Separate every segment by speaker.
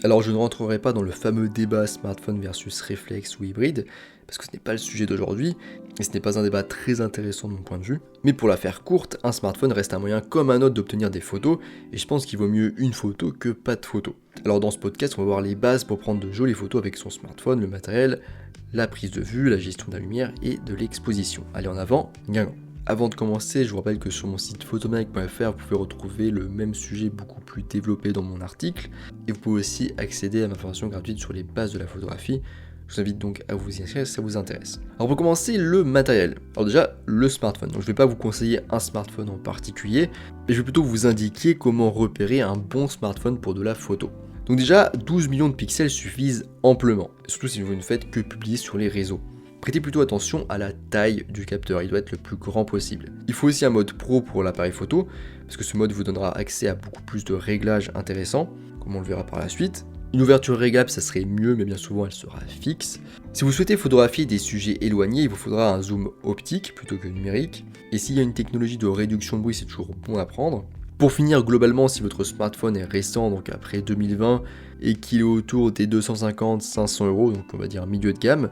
Speaker 1: Alors je ne rentrerai pas dans le fameux débat smartphone versus réflexe ou hybride, parce que ce n'est pas le sujet d'aujourd'hui, et ce n'est pas un débat très intéressant de mon point de vue. Mais pour la faire courte, un smartphone reste un moyen comme un autre d'obtenir des photos, et je pense qu'il vaut mieux une photo que pas de photos. Alors dans ce podcast, on va voir les bases pour prendre de jolies photos avec son smartphone, le matériel, la prise de vue, la gestion de la lumière et de l'exposition. Allez en avant, Guingamp. Avant de commencer, je vous rappelle que sur mon site photomaniac.fr, vous pouvez retrouver le même sujet beaucoup plus développé dans mon article, et vous pouvez aussi accéder à ma formation gratuite sur les bases de la photographie. Je vous invite donc à vous y inscrire si ça vous intéresse. Alors pour commencer, le matériel. Alors déjà, le smartphone. Donc je ne vais pas vous conseiller un smartphone en particulier, mais je vais plutôt vous indiquer comment repérer un bon smartphone pour de la photo. Donc déjà, 12 millions de pixels suffisent amplement, surtout si vous ne faites que publier sur les réseaux. Prêtez plutôt attention à la taille du capteur, il doit être le plus grand possible. Il faut aussi un mode pro pour l'appareil photo, parce que ce mode vous donnera accès à beaucoup plus de réglages intéressants, comme on le verra par la suite. Une ouverture réglable, ça serait mieux, mais bien souvent elle sera fixe. Si vous souhaitez photographier des sujets éloignés, il vous faudra un zoom optique plutôt que numérique. Et s'il y a une technologie de réduction de bruit, c'est toujours bon à prendre. Pour finir, globalement, si votre smartphone est récent, donc après 2020, et qu'il est autour des 250-500 €, donc on va dire milieu de gamme,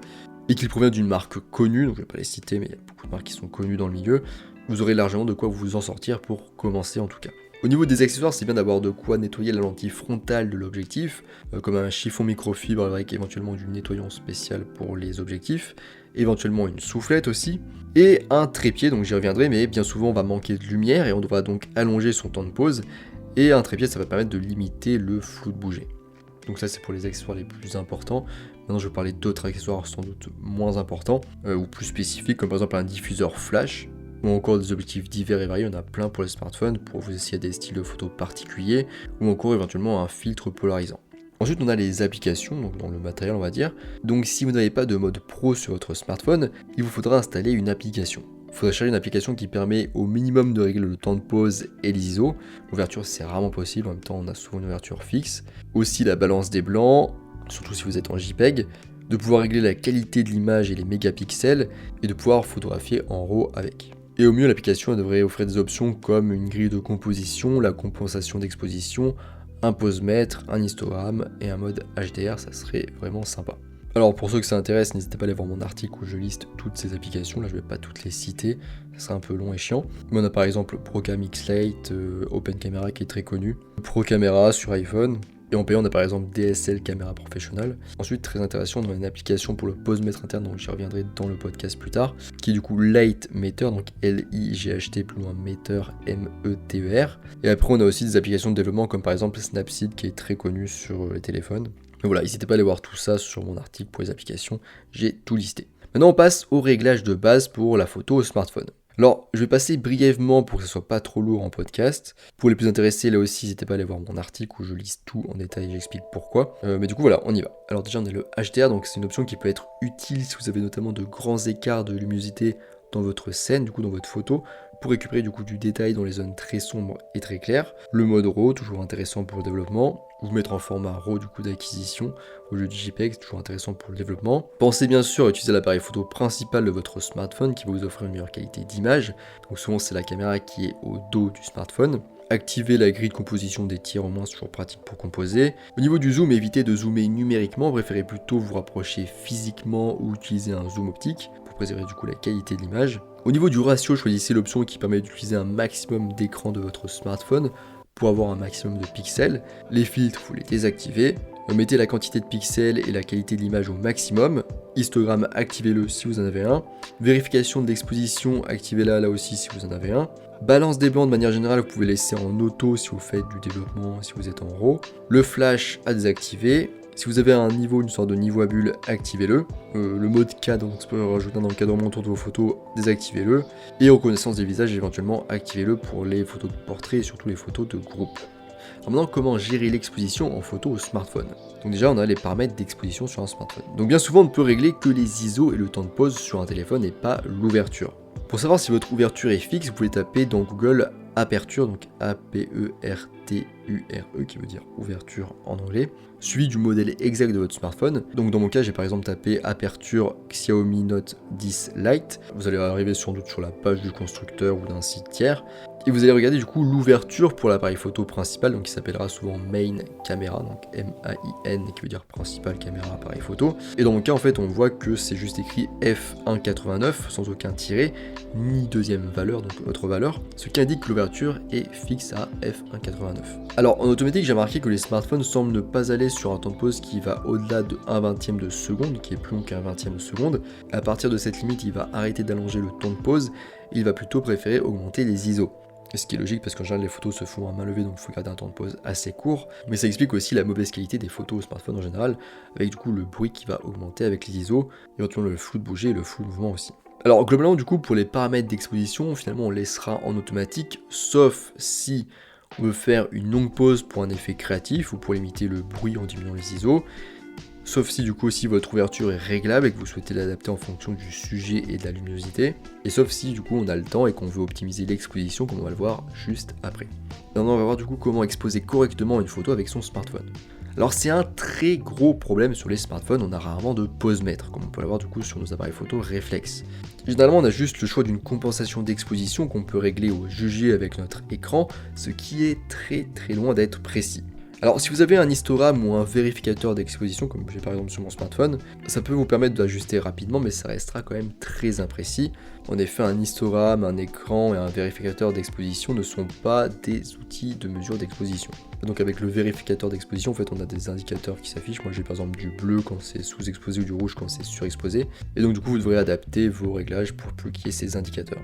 Speaker 1: et qu'il provient d'une marque connue, donc je ne vais pas les citer, mais il y a beaucoup de marques qui sont connues dans le milieu, vous aurez largement de quoi vous en sortir pour commencer en tout cas. Au niveau des accessoires, c'est bien d'avoir de quoi nettoyer la lentille frontale de l'objectif, comme un chiffon microfibre avec éventuellement du nettoyant spécial pour les objectifs, éventuellement une soufflette aussi, et un trépied, donc j'y reviendrai, mais bien souvent on va manquer de lumière et on devra donc allonger son temps de pause, et un trépied ça va permettre de limiter le flou de bouger. Donc ça c'est pour les accessoires les plus importants. Maintenant je vais vous parler d'autres accessoires sans doute moins importants, ou plus spécifiques, comme par exemple un diffuseur flash, ou encore des objectifs divers et variés, on a plein pour les smartphones, pour vous essayer des styles de photos particuliers, ou encore éventuellement un filtre polarisant. Ensuite on a les applications, donc dans le matériel on va dire. Donc si vous n'avez pas de mode pro sur votre smartphone, il vous faudra installer une application. Il faudra charger une application qui permet au minimum de régler le temps de pause et les ISO. L'ouverture c'est rarement possible, en même temps on a souvent une ouverture fixe. Aussi la balance des blancs, surtout si vous êtes en JPEG, de pouvoir régler la qualité de l'image et les mégapixels, et de pouvoir photographier en RAW avec. Et au mieux, l'application devrait offrir des options comme une grille de composition, la compensation d'exposition, un pose-mètre, un histogramme et un mode HDR, ça serait vraiment sympa. Alors pour ceux que ça intéresse, n'hésitez pas à aller voir mon article où je liste toutes ces applications, là je vais pas toutes les citer, ça serait un peu long et chiant. Mais on a par exemple Procam X-Lite, Open Camera qui est très connu, Pro Camera sur iPhone, et en payant on a par exemple DSL Caméra Professionnelle. Ensuite très intéressant, on a une application pour le pose-mètre interne, donc j'y reviendrai dans le podcast plus tard, qui est du coup Light Meter, donc L-I-G-H-T plus loin Meter M-E-T-E-R. Et après on a aussi des applications de développement comme par exemple Snapseed qui est très connu sur les téléphones. Mais voilà, n'hésitez pas à aller voir tout ça sur mon article pour les applications, j'ai tout listé. Maintenant on passe au réglage de base pour la photo au smartphone. Alors, je vais passer brièvement pour que ce soit pas trop lourd en podcast. Pour les plus intéressés, là aussi, n'hésitez pas à aller voir mon article où je liste tout en détail et j'explique pourquoi. Mais du coup, voilà, on y va. Alors déjà, on a le HDR, donc c'est une option qui peut être utile si vous avez notamment de grands écarts de luminosité dans votre scène, du coup dans votre photo, pour récupérer du coup du détail dans les zones très sombres et très claires. Le mode RAW, toujours intéressant pour le développement. Vous mettre en format RAW du coup d'acquisition au lieu du JPEG, toujours intéressant pour le développement. Pensez bien sûr à utiliser l'appareil photo principal de votre smartphone qui va vous offrir une meilleure qualité d'image. Donc souvent c'est la caméra qui est au dos du smartphone. Activez la grille de composition des tiers, au moins c'est toujours pratique pour composer. Au niveau du zoom, évitez de zoomer numériquement, préférez plutôt vous rapprocher physiquement ou utiliser un zoom optique pour préserver du coup la qualité de l'image. Au niveau du ratio, choisissez l'option qui permet d'utiliser un maximum d'écran de votre smartphone pour avoir un maximum de pixels. Les filtres, vous les désactivez. Mettez la quantité de pixels et la qualité de l'image au maximum. Histogramme, activez-le si vous en avez un. Vérification d'exposition, activez-la là aussi si vous en avez un. Balance des blancs de manière générale, vous pouvez laisser en auto si vous faites du développement, si vous êtes en RAW. Le flash à désactiver. Si vous avez un niveau, une sorte de niveau à bulle, activez-le. Le mode cadre, donc pour rajouter un encadrement autour de vos photos, désactivez-le. Et reconnaissance des visages, éventuellement, activez-le pour les photos de portrait et surtout les photos de groupe. Alors maintenant, comment gérer l'exposition en photo au smartphone? Donc déjà, on a les paramètres d'exposition sur un smartphone. Donc bien souvent, on ne peut régler que les ISO et le temps de pause sur un téléphone et pas l'ouverture. Pour savoir si votre ouverture est fixe, vous pouvez taper dans Google Aperture, donc A-P-E-R-T-U-R-E, TURE qui veut dire ouverture en anglais, suivi du modèle exact de votre smartphone. Donc dans mon cas, j'ai par exemple tapé aperture Xiaomi Note 10 Lite. Vous allez arriver sans doute sur la page du constructeur ou d'un site tiers. Et vous allez regarder du coup l'ouverture pour l'appareil photo principal, donc qui s'appellera souvent Main Camera, donc MAIN, qui veut dire principale caméra appareil photo. Et dans mon cas, en fait, on voit que c'est juste écrit F1.89 sans aucun tiret, ni deuxième valeur, donc autre valeur, ce qui indique que l'ouverture est fixe à F1.89. Alors en automatique, j'ai remarqué que les smartphones semblent ne pas aller sur un temps de pause qui va au-delà de 1/20 de seconde, qui est plus long qu'un 20e de seconde. À partir de cette limite, il va arrêter d'allonger le temps de pause, et il va plutôt préférer augmenter les ISO. Ce qui est logique parce qu'en général les photos se font à main levée, donc il faut garder un temps de pause assez court. Mais ça explique aussi la mauvaise qualité des photos au smartphone en général, avec du coup le bruit qui va augmenter avec les ISO, éventuellement le flou de bouger et le flou de mouvement aussi. Alors globalement du coup pour les paramètres d'exposition, finalement on laissera en automatique, sauf si on veut faire une longue pause pour un effet créatif ou pour limiter le bruit en diminuant les ISO. Sauf si du coup aussi votre ouverture est réglable et que vous souhaitez l'adapter en fonction du sujet et de la luminosité. Et sauf si du coup on a le temps et qu'on veut optimiser l'exposition comme on va le voir juste après. Maintenant on va voir du coup comment exposer correctement une photo avec son smartphone. Alors c'est un très gros problème sur les smartphones, on a rarement de pose-mètre, comme on peut l'avoir du coup sur nos appareils photo réflexes. Généralement on a juste le choix d'une compensation d'exposition qu'on peut régler ou juger avec notre écran, ce qui est très loin d'être précis. Alors si vous avez un histogramme ou un vérificateur d'exposition, comme j'ai par exemple sur mon smartphone, ça peut vous permettre d'ajuster rapidement, mais ça restera quand même très imprécis. En effet, un histogramme, un écran et un vérificateur d'exposition ne sont pas des outils de mesure d'exposition. Donc avec le vérificateur d'exposition, en fait, on a des indicateurs qui s'affichent. Moi j'ai par exemple du bleu quand c'est sous-exposé ou du rouge quand c'est surexposé. Et donc du coup, vous devrez adapter vos réglages pour qu'il y ait ces indicateurs.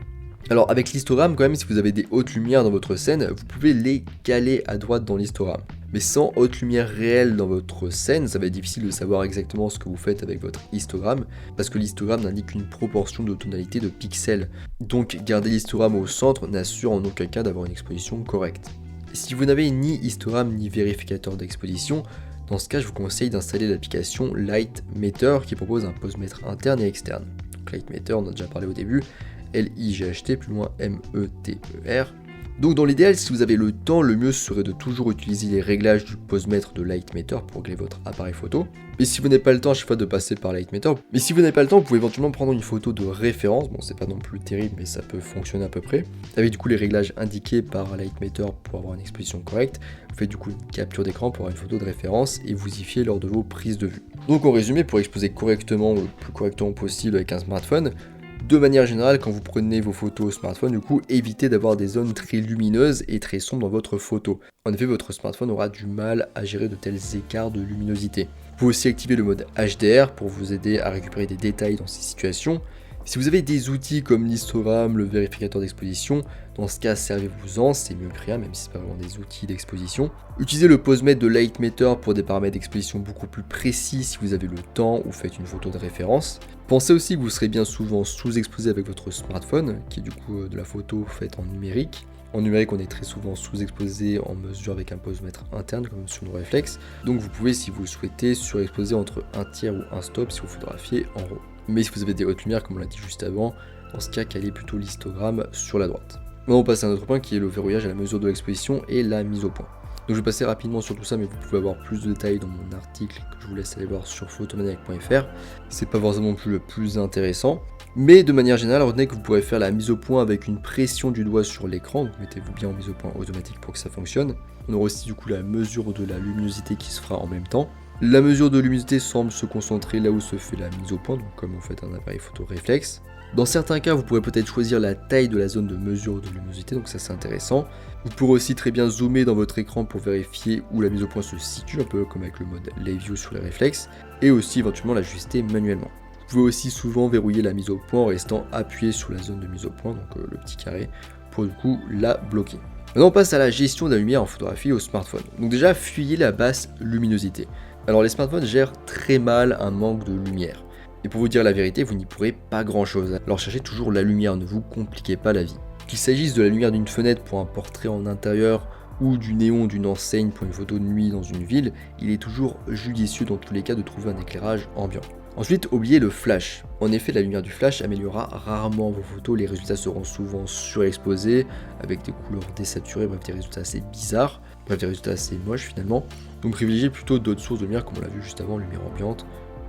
Speaker 1: Alors avec l'histogramme, quand même, si vous avez des hautes lumières dans votre scène, vous pouvez les caler à droite dans l'histogramme. Mais sans haute lumière réelle dans votre scène, ça va être difficile de savoir exactement ce que vous faites avec votre histogramme, parce que l'histogramme n'indique qu'une proportion de tonalité de pixels. Donc garder l'histogramme au centre n'assure en aucun cas d'avoir une exposition correcte. Si vous n'avez ni histogramme ni vérificateur d'exposition, dans ce cas je vous conseille d'installer l'application Lightmeter qui propose un posemètre interne et externe. Donc Lightmeter, on en a déjà parlé au début, L-I-G-H-T, plus loin M-E-T-E-R. Donc dans l'idéal, si vous avez le temps, le mieux serait de toujours utiliser les réglages du posemètre de Lightmeter pour régler votre appareil photo. Mais si vous n'avez pas le temps à chaque fois de passer par Lightmeter, vous pouvez éventuellement prendre une photo de référence, bon c'est pas non plus terrible mais ça peut fonctionner à peu près, avec du coup les réglages indiqués par Lightmeter pour avoir une exposition correcte. Vous faites du coup une capture d'écran pour avoir une photo de référence et vous y fiez lors de vos prises de vue. Donc en résumé, pour exposer correctement, le plus correctement possible avec un smartphone, de manière générale, quand vous prenez vos photos au smartphone, du coup, évitez d'avoir des zones très lumineuses et très sombres dans votre photo. En effet, votre smartphone aura du mal à gérer de tels écarts de luminosité. Vous pouvez aussi activer le mode HDR pour vous aider à récupérer des détails dans ces situations. Si vous avez des outils comme l'histogramme, le vérificateur d'exposition, dans ce cas, servez-vous-en, c'est mieux que rien, même si c'est pas vraiment des outils d'exposition. Utilisez le posemètre de Lightmeter pour des paramètres d'exposition beaucoup plus précis si vous avez le temps ou faites une photo de référence. Pensez aussi que vous serez bien souvent sous-exposé avec votre smartphone, qui est du coup de la photo faite en numérique. En numérique, on est très souvent sous-exposé en mesure avec un posemètre interne, comme sur nos réflexes. Donc vous pouvez, si vous le souhaitez, surexposer entre un tiers ou un stop si vous photographiez en RAW. Mais si vous avez des hautes lumières, comme on l'a dit juste avant, dans ce cas, calez plutôt l'histogramme sur la droite. Maintenant, on passe à un autre point qui est le verrouillage à la mesure de l'exposition et la mise au point. Donc je vais passer rapidement sur tout ça, mais vous pouvez avoir plus de détails dans mon article que je vous laisse aller voir sur photomaniac.fr. C'est pas forcément non plus le plus intéressant. Mais de manière générale, retenez que vous pourrez faire la mise au point avec une pression du doigt sur l'écran, donc mettez-vous bien en mise au point automatique pour que ça fonctionne. On aura aussi du coup la mesure de la luminosité qui se fera en même temps. La mesure de luminosité semble se concentrer là où se fait la mise au point, donc comme vous faites un appareil photo réflexe. Dans certains cas, vous pourrez peut-être choisir la taille de la zone de mesure de luminosité, donc ça c'est intéressant. Vous pourrez aussi très bien zoomer dans votre écran pour vérifier où la mise au point se situe, un peu comme avec le mode Live View sur les réflexes, et aussi éventuellement l'ajuster manuellement. Vous pouvez aussi souvent verrouiller la mise au point en restant appuyé sur la zone de mise au point, donc le petit carré, pour du coup la bloquer. Maintenant on passe à la gestion de la lumière en photographie au smartphone. Donc déjà, fuyez la basse luminosité. Alors les smartphones gèrent très mal un manque de lumière. Et pour vous dire la vérité, vous n'y pourrez pas grand chose. Alors cherchez toujours la lumière, ne vous compliquez pas la vie. Qu'il s'agisse de la lumière d'une fenêtre pour un portrait en intérieur ou du néon d'une enseigne pour une photo de nuit dans une ville, il est toujours judicieux dans tous les cas de trouver un éclairage ambiant. Ensuite, oubliez le flash. En effet, la lumière du flash améliorera rarement vos photos, les résultats seront souvent surexposés, avec des couleurs désaturées, bref des résultats assez bizarres. Bref, des résultats assez moches finalement. Donc privilégiez plutôt d'autres sources de lumière, comme on l'a vu juste avant, lumière ambiante,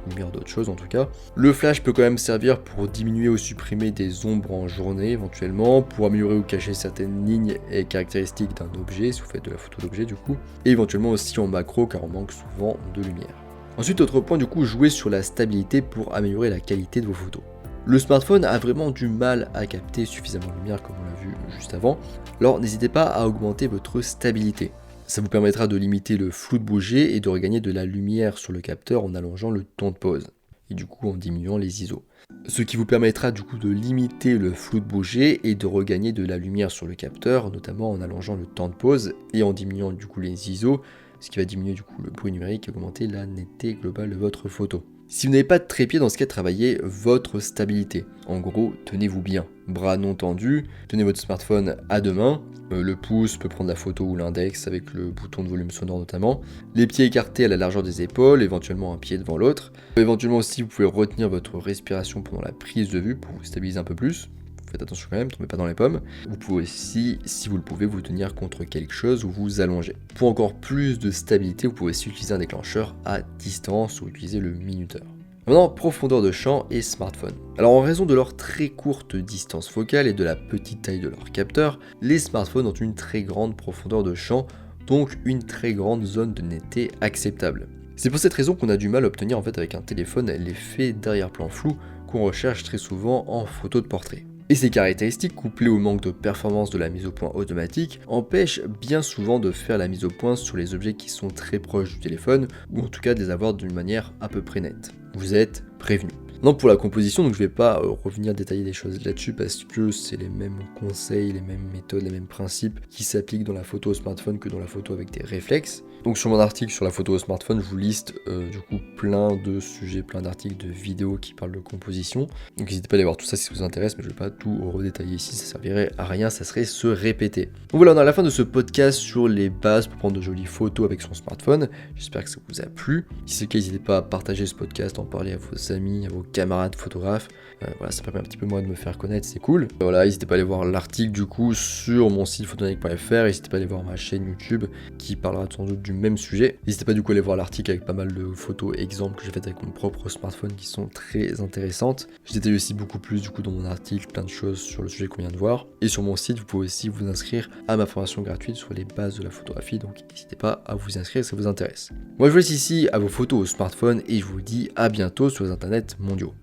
Speaker 1: lumière d'autres choses en tout cas. Le flash peut quand même servir pour diminuer ou supprimer des ombres en journée éventuellement, pour améliorer ou cacher certaines lignes et caractéristiques d'un objet, si vous faites de la photo d'objet du coup, et éventuellement aussi en macro car on manque souvent de lumière. Ensuite, autre point du coup, jouez sur la stabilité pour améliorer la qualité de vos photos. Le smartphone a vraiment du mal à capter suffisamment de lumière comme on l'a vu juste avant, alors n'hésitez pas à augmenter votre stabilité. Ça vous permettra de limiter le flou de bouger et de regagner de la lumière sur le capteur en allongeant le temps de pause, et du coup en diminuant les ISO. Ce qui vous permettra du coup de limiter le flou de bouger et de regagner de la lumière sur le capteur, notamment en allongeant le temps de pause et en diminuant du coup les ISO, ce qui va diminuer du coup le bruit numérique et augmenter la netteté globale de votre photo. Si vous n'avez pas de trépied, dans ce cas, travaillez votre stabilité. En gros, tenez-vous bien. Bras non tendus, tenez votre smartphone à deux mains. Le pouce peut prendre la photo ou l'index avec le bouton de volume sonore notamment. Les pieds écartés à la largeur des épaules, éventuellement un pied devant l'autre. Éventuellement aussi, vous pouvez retenir votre respiration pendant la prise de vue pour vous stabiliser un peu plus. Faites attention quand même, tombez pas dans les pommes. Vous pouvez aussi, si vous le pouvez, vous tenir contre quelque chose ou vous allonger. Pour encore plus de stabilité, vous pouvez aussi utiliser un déclencheur à distance ou utiliser le minuteur. Maintenant, profondeur de champ et smartphone. Alors en raison de leur très courte distance focale et de la petite taille de leur capteur, les smartphones ont une très grande profondeur de champ, donc une très grande zone de netteté acceptable. C'est pour cette raison qu'on a du mal à obtenir en fait avec un téléphone l'effet d'arrière-plan flou qu'on recherche très souvent en photo de portrait. Et ces caractéristiques, couplées au manque de performance de la mise au point automatique, empêchent bien souvent de faire la mise au point sur les objets qui sont très proches du téléphone, ou en tout cas de les avoir d'une manière à peu près nette. Vous êtes prévenus. Non, pour la composition, donc je vais pas revenir détailler des choses là-dessus parce que c'est les mêmes conseils, les mêmes méthodes, les mêmes principes qui s'appliquent dans la photo au smartphone que dans la photo avec des réflexes. Donc sur mon article sur la photo au smartphone, je vous liste du coup plein de sujets, plein d'articles, de vidéos qui parlent de composition. Donc n'hésitez pas à aller voir tout ça si ça vous intéresse, mais je vais pas tout redétailler ici, ça servirait à rien, ça serait se répéter. Donc voilà, on est à la fin de ce podcast sur les bases pour prendre de jolies photos avec son smartphone. J'espère que ça vous a plu. Si c'est le cas, n'hésitez pas à partager ce podcast, en parler à vos amis, à vos camarades photographes. Voilà, ça permet un petit peu moi de me faire connaître, c'est cool. Voilà, n'hésitez pas à aller voir l'article du coup sur mon site photonique.fr, n'hésitez pas à aller voir ma chaîne YouTube qui parlera sans doute du même sujet. N'hésitez pas du coup à aller voir l'article avec pas mal de photos exemples que j'ai faites avec mon propre smartphone qui sont très intéressantes. Je détaille aussi beaucoup plus du coup dans mon article plein de choses sur le sujet qu'on vient de voir. Et sur mon site, vous pouvez aussi vous inscrire à ma formation gratuite sur les bases de la photographie, donc n'hésitez pas à vous inscrire si ça vous intéresse. Moi je vous laisse ici à vos photos au smartphone et je vous dis à bientôt sur les internets mondiaux.